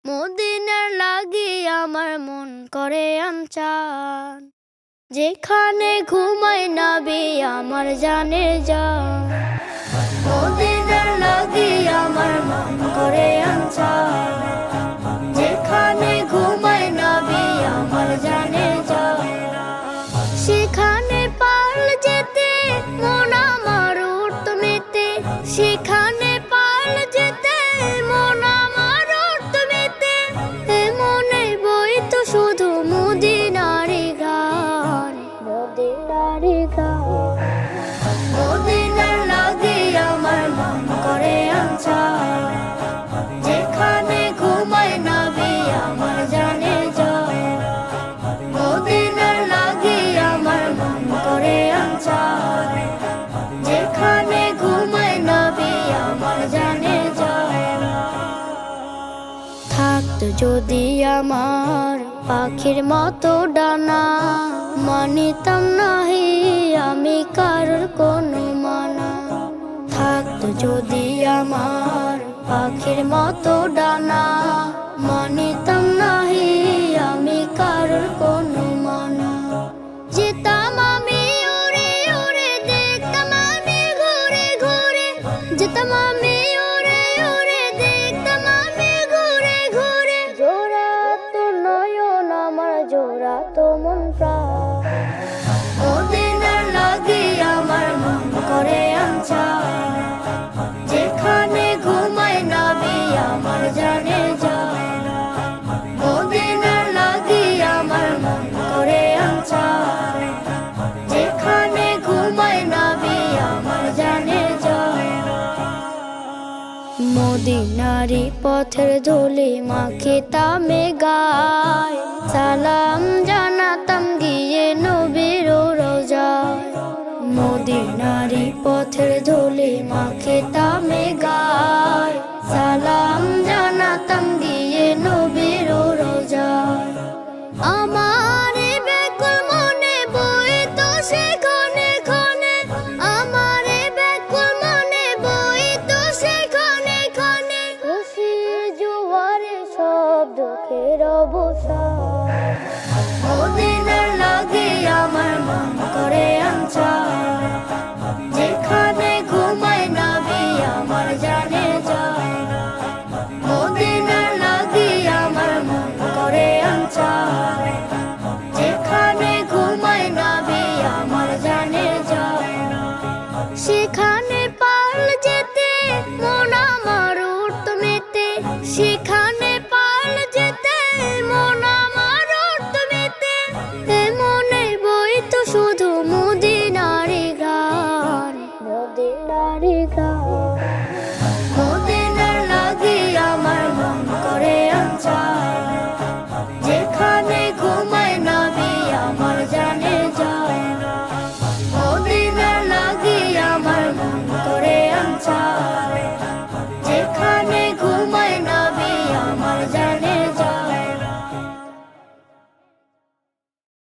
মদিনার লাগি আমার মন করে আনচান, যেখানে ঘুমাই নবী আমার জানের জান। মদিনার লাগি আমার মন করে আনচান, যেখানে ঘুমাই নবী আমার জানের জান। সেখানে পাল যেতে মন আমার উঠত মেতে, সেখানে পাল যেতে মন আমার উঠত মেতে। এ মনে বইত শুধু মদিনারি গান, মদিনারি গান। মদিনার লাগি আমার মন করে আনচান, যেখানে ঘুমাই নবী আমার জানের জান। মদিনার লাগি আমার মন করে আনচান, যেখানে ঘুমাই নবী আমার জানের জান। থাকতো যদি আমার পাখির মতো ডানা, মানিতাম নাহি আমি কারোর কোনো মানা। থাকতো যদি আমার পাখির মতো ডানা, মানিতাম নাহি আমি কারোর কোনো মানা। যেতাম আমি উড়ে উড়ে, দেখতাম আমি ঘুরে ঘুরে, যেতাম আমি উড়ে উড়ে, দেখতাম আমি ঘুরে ঘুরে। জোড়া তো নয়ন আমার, জোড়া তো মন প্রাণ। মদিনার লাগি আমার মন করে আনচান, যেখানে ঘুমাই নবী আমার জানের জান। মদিনার লাগি আমার মন করে আনচান, যেখানে ঘুমাই নবী আমার জানের জান। মদিনারি পথের ধুলি মাখিতামে গায়, সালাম জানাতাম গিয়ে নবীর রোজায়। মদিনারি পথের ধুলি মাখিতামে গায়, সালাম জানাতাম গিয়ে নবীর রোজায়। আমার ব্যাকুল মনে বইত সে ক্ষণে ক্ষণে, আমার ব্যাকুল মনে বইত সে ক্ষণে ক্ষণে। খুশি জোয়ারে সব দুঃখের অবসান।